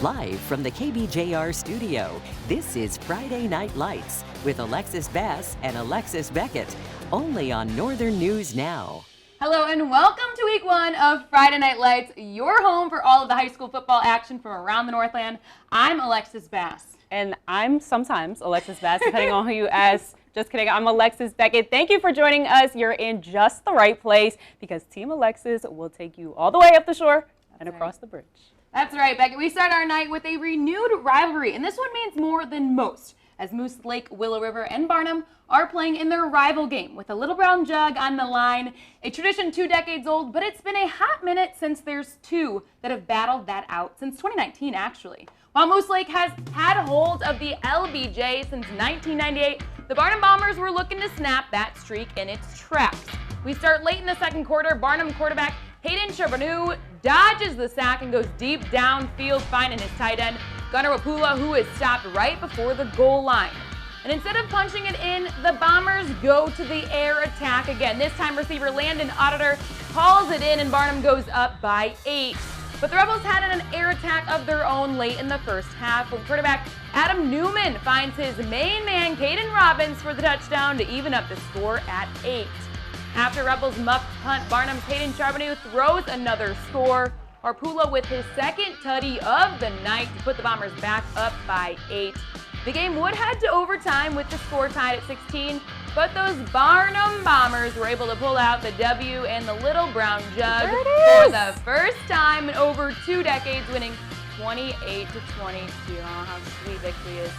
Live from the KBJR studio, this is Friday Night Lights with Alexis Bass and Alexis Beckett, only on Northern News Now. Hello and welcome to week one of Friday Night Lights, your home for all of the high school football action from around the Northland. I'm Alexis Bass. And I'm sometimes Alexis Bass, depending on who you ask. Just kidding, I'm Alexis Beckett. Thank you for joining us. You're in just the right place because Team Alexis will take you all the way up the shore and across the bridge. That's right, Beckett. We start our night with a renewed rivalry, and this one means more than most, as Moose Lake, Willow River, and Barnum are playing in their rival game with a little brown jug on the line. A tradition 2 decades old, but it's been a hot minute since there's two that have battled that out since 2019, actually. While Moose Lake has had hold of the LBJ since 1998, the Barnum Bombers were looking to snap that streak in its tracks. We start late in the second quarter. Barnum quarterback Hayden Charbonneau dodges the sack and goes deep downfield, finding his tight end, Gunnar Wapula, who is stopped right before the goal line. And instead of punching it in, the Bombers go to the air attack again. This time receiver Landon Auditor calls it in and Barnum goes up by 8. But the Rebels had an air attack of their own late in the first half when quarterback Adam Newman finds his main man, Caden Robbins, for the touchdown to even up the score at 8. After Rebels muffed punt, Barnum's Hayden Charbonneau throws another score. Harpula with his second tutty of the night to put the Bombers back up by 8. The game would head to overtime with the score tied at 16, but those Barnum Bombers were able to pull out the W and the little brown jug for the first time in over 2 decades, winning 28-22. Oh, how sweet victory is.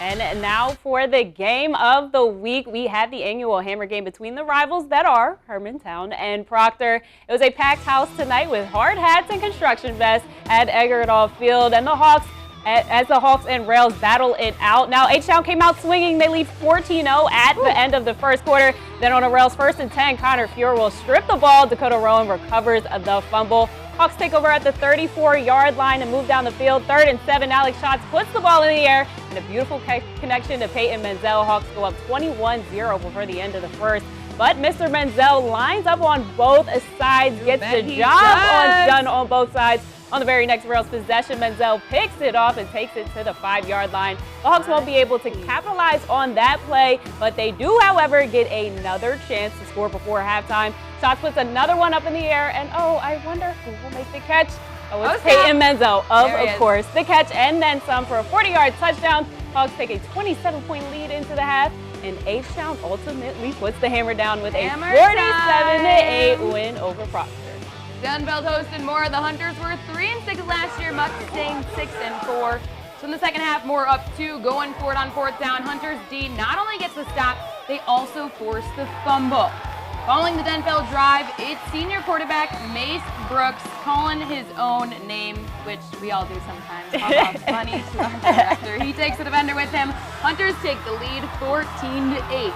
And now for the game of the week, we had the annual Hammer game between the rivals that are Hermantown and Proctor. It was a packed house tonight with hard hats and construction vests at Eggerdahl Field, and the Hawks, as the Hawks and Rails battle it out. Now, H-Town came out swinging. They lead 14-0 at the end of the first quarter. Then on a Rails 1st and 10, Connor Fuhr will strip the ball. Dakota Rowan recovers the fumble. Hawks take over at the 34-yard line and move down the field. 3rd and 7, Alex Schatz puts the ball in the air. And a beautiful connection to Peyton Menzel. Hawks go up 21-0 before the end of the first. But Mr. Menzel lines up on both sides, gets the job done on both sides. On the very next Rails possession, Menzel picks it off and takes it to the 5-yard line. The Hawks won't be able to capitalize on that play, but they do, however, get another chance to score before halftime. Schatz puts another one up in the air, and oh, I wonder who will make the catch. Oh, it's Peyton Menzel, of course. The catch and then some for a 40-yard touchdown. Hawks take a 27-point lead into the half, and H-Town ultimately puts the hammer down with a 47-8 win over Proctor. Dunveld hosted more. The Hunters were 3-6 last year, Mustang 6-4. So in the second half, more up 2, going for it on 4th down. Hunters D not only gets the stop, they also force the fumble. Following the Dunveld drive, it's senior quarterback Mace Brooks calling his own name, which we all do sometimes. How funny to our director. He takes the defender with him. Hunters take the lead 14-8.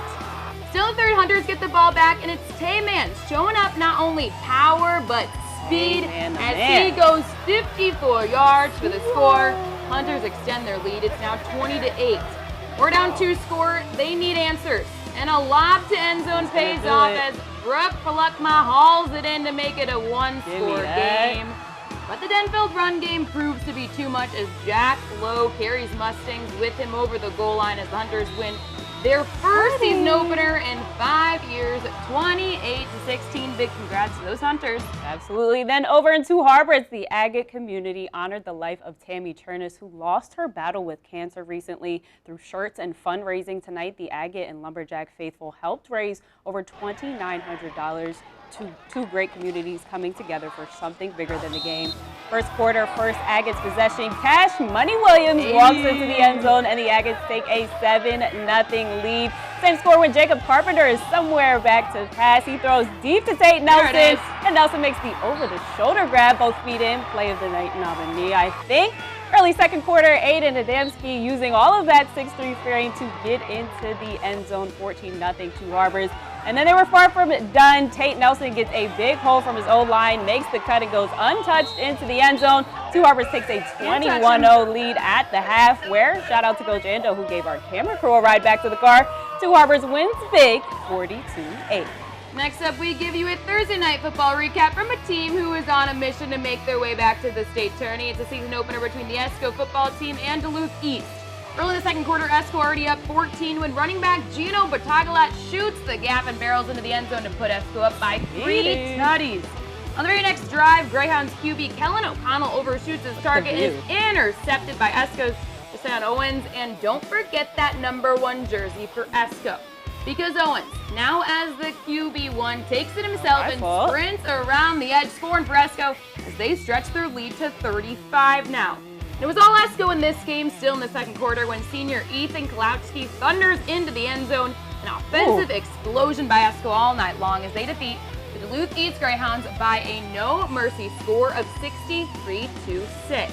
Still in third, Hunters get the ball back, and it's Tayman showing up not only power, but speed as he goes 54 yards for the score. Hunters extend their lead. It's now 20-8. We're down 2 score. They need answers. And a lob to end zone pays off as Brooke Palukma hauls it in to make it a 1-score game. But the Denfeld run game proves to be too much as Jack Lowe carries Mustangs with him over the goal line as the Hunters win their first season opener in 5 years, 28-16. Big congrats to those Hunters. Absolutely. Then over in Two Harbors, the Agate community honored the life of Tammy Turnus, who lost her battle with cancer recently. Through shirts and fundraising tonight, the Agate and Lumberjack faithful helped raise over $2,900 to 2 great communities coming together for something bigger than the game. First quarter, first Agates possession. Cash Money Williams walks into the end zone, and the Agates take a 7-0 lead. Same score when Jacob Carpenter is somewhere back to pass. He throws deep to Tate Nelson, and Nelson makes the over-the-shoulder grab, both feet in. Play of the night in Albany, I think. Early second quarter, Aiden Adamski using all of that 6'3" frame to get into the end zone, 14-0 Two Harbors. And then they were far from done. Tate Nelson gets a big hole from his old line, makes the cut and goes untouched into the end zone. Two Harbors takes a 21-0 lead at the half, where shout out to Coach Ando, who gave our camera crew a ride back to the car. Two Harbors wins big, 42-8. Next up, we give you a Thursday night football recap from a team who is on a mission to make their way back to the state tourney. It's a season opener between the ESCO football team and Duluth East. Early in the second quarter, ESCO already up 14 when running back Gino Batagalat shoots the gap and barrels into the end zone to put ESCO up by 3 tutties. On the very next drive, Greyhounds QB Kellen O'Connell overshoots his target and is intercepted by ESCO's Deshaun Owens. And don't forget that number 1 jersey for ESCO. Because Owens, now as the QB1, takes it himself and sprints around the edge, scoring for ESCO as they stretch their lead to 35 now. It was all ESCO in this game, still in the second quarter, when senior Ethan Kalowski thunders into the end zone. An offensive explosion by ESCO all night long as they defeat the Duluth East Greyhounds by a no-mercy score of 63-6.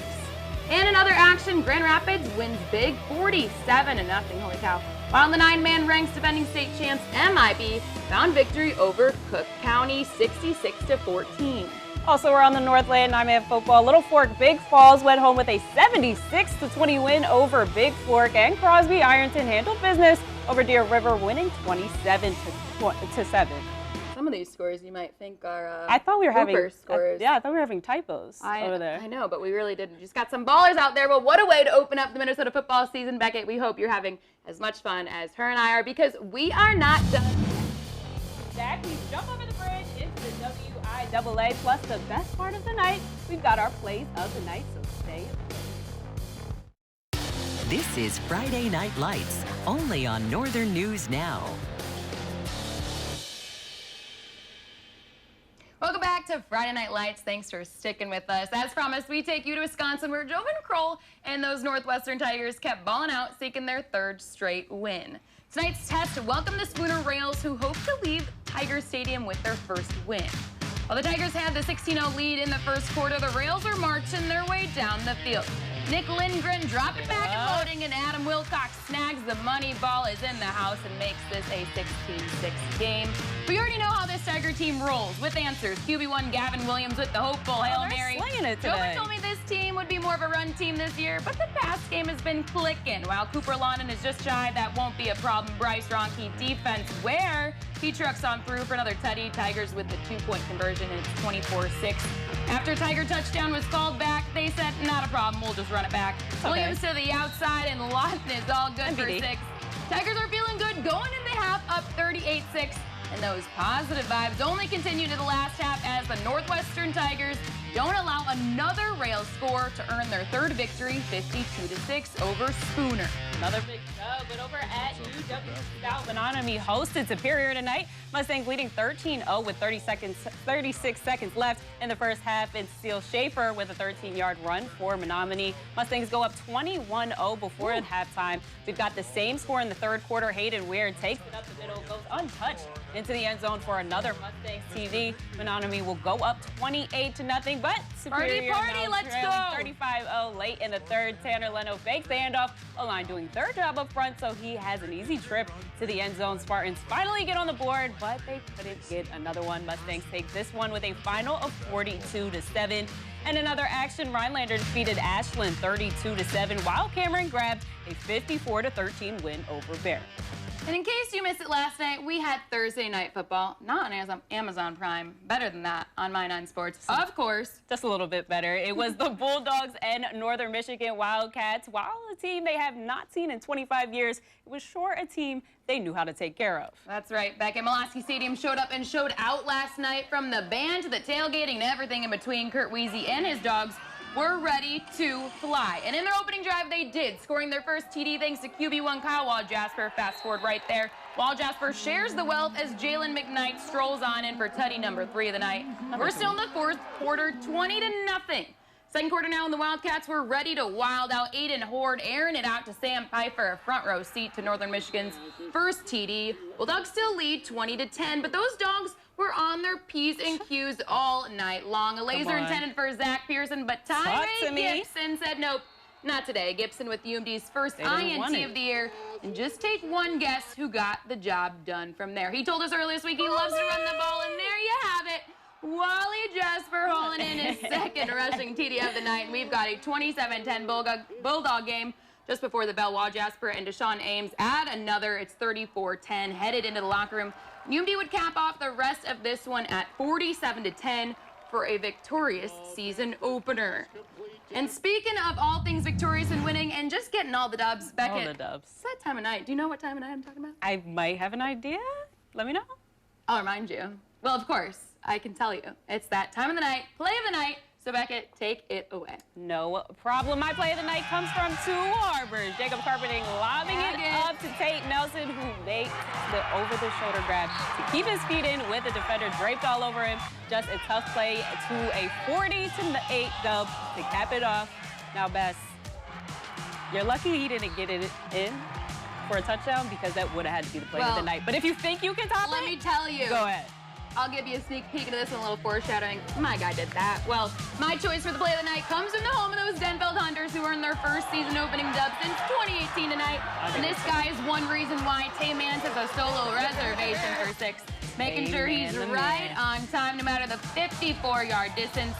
And in other action, Grand Rapids wins big 47-0. Holy cow. While the 9-man ranks defending state champs MIB found victory over Cook County 66-14. Also, we're on the Northland 9-man football. Little Fork Big Falls went home with a 76-20 win over Big Fork, and Crosby Ironton handled business over Deer River, winning 27-7. Some of these scores you might think are I thought we were having scores. I thought we were having typos over there. I know, but we really didn't. Just got some ballers out there. But what a way to open up the Minnesota football season, Beckett. We hope you're having as much fun as her and I are, because we are not done. Jack, we jump over the bridge into the WIAA. Plus, the best part of the night, we've got our plays of the night, so stay tuned. This is Friday Night Lights, only on Northern News Now. Welcome back to Friday Night Lights. Thanks for sticking with us. As promised, we take you to Wisconsin, where Jovan Kroll and those Northwestern Tigers kept balling out, seeking their 3rd straight win. Tonight's test welcomed the Spooner Rails, who hope to leave Tiger Stadium with their first win. While the Tigers had the 16-0 lead in the first quarter, the Rails were marching their way down the field. Nick Lindgren dropping back and loading, and Adam Wilcox snags the money ball, is in the house, and makes this a 16-6 game. We already know how this Tiger team rolls with answers. QB1 Gavin Williams with the hopeful Hail Mary. Jovan told me this team would be more of a run team this year, but the pass game has been clicking. While Cooper London is just shy, that won't be a problem. Bryce Ronke defense, where he trucks on through for another tutty. Tigers with the 2-point conversion, and it's 24-6. After Tiger touchdown was called back, they said, not a problem, we'll just run it back. Okay. Williams to the outside, and Lawton is all good for 6. Tigers are feeling good going into the half, up 38-6. And those positive vibes only continue to the last half as the Northwestern Tigers don't allow another Rails score to earn their 3rd victory, 52-6 over Spooner. Another big dub, but over at UW South, Menominee hosted Superior tonight. Mustangs leading 13-0 with 36 seconds left in the first half. It's Steele Schaefer with a 13-yard run for Menominee. Mustangs go up 21-0 before halftime. We've got the same score in the 3rd quarter. Hayden Weir takes it up the middle, goes untouched into the end zone for another Mustangs TD. Menominee will go up 28-0, but Superior party, let's go! 35-0 late in the 3rd. Tanner Leno fakes the handoff. O-line doing their job up front, so he has an easy trip to the end zone. Spartans finally get on the board, but they couldn't get another one. Mustangs take this one with a final of 42-7. And another action, Rhinelander defeated Ashland 32-7, while Cameron grabbed a 54-13 win over Bear. And in case you missed it last night, we had Thursday Night Football, not on Amazon Prime, better than that, on My 9 Sports, of course. Just a little bit better. It was the Bulldogs and Northern Michigan Wildcats. While a team they have not seen in 25 years, it was sure a team they knew how to take care of. That's right. Beckett, Mulaski Stadium showed up and showed out last night, from the band to the tailgating and everything in between. Kurt Weezy and his dogs were ready to fly. And in their opening drive, they did, scoring their first TD thanks to QB1 Kyle Wall-Jasper. Fast forward right there. Wall-Jasper shares the wealth as Jalen McKnight strolls on in for tutty number 3 of the night. We're still in the 4th quarter, 20-0. Second quarter now, and the Wildcats were ready to wild out. Aiden Horde airing it out to Sam Pfeiffer, a front row seat to Northern Michigan's first TD. Bulldogs still lead 20-10, but those dogs were on their P's and Q's all night long. A laser intended for Zach Pearson, but Tyree Gibson said nope, not today. Gibson with UMD's first INT of the year. And just take one guess who got the job done from there. He told us earlier this week he loves to run the ball, and there you have it. Wally Jasper hauling in his second rushing TD of the night. And we've got a 27-10 Bulldog game just before the bell. Wall Jasper and Deshaun Ames add another. It's 34-10. Headed into the locker room, UMD would cap off the rest of this one at 47-10 for a victorious season opener. And speaking of all things victorious and winning and just getting all the dubs, Beckett, All the dubs. it's that time of night. Do you know what time of night I'm talking about? I might have an idea. Let me know. I'll remind you. Well, of course, I can tell you. It's that time of the night, play of the night. So Beckett, take it away. No problem. My play of the night comes from Two Harbors. Jacob Carpeting lobbing it up to Tate Nelson, who makes the over-the-shoulder grab to keep his feet in with the defender draped all over him. Just a tough play to a 40-8 dub to cap it off. Now, Bess, you're lucky he didn't get it in for a touchdown because that would have had to be the play of the night. But if you think you can top it, let me tell you. Go ahead. I'll give you a sneak peek into this and a little foreshadowing. My guy did that. Well, my choice for the play of the night comes from the home of those Denfeld Hunters who earned their first season opening dub since 2018 tonight. And this guy is one reason why Taymans has a solo reservation for 6. Making sure he's right on time no matter the 54-yard distance.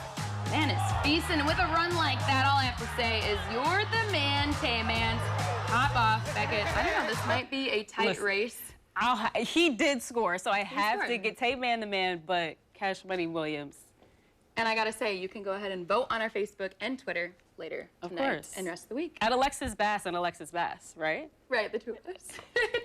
Man is feasting. And with a run like that, all I have to say is you're the man, Taymans. Hop off, Beckett. I don't know, this might be a tight race. He did score, so I have to get Tate Man the man, but Cash Money Williams. And I gotta say, you can go ahead and vote on our Facebook and Twitter later tonight and rest of the week. At Alexis Bass and Alexis Bass, right? Right, the two of us.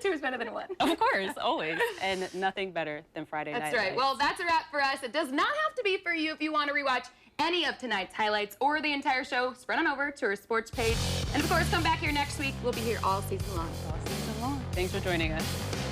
Two is better than one. Of course, always. And nothing better than Friday night. That's right. Well, that's a wrap for us. It does not have to be for you if you want to rewatch any of tonight's highlights or the entire show. Spread on over to our sports page. And of course, come back here next week. We'll be here all season long. All season long. Thanks for joining us.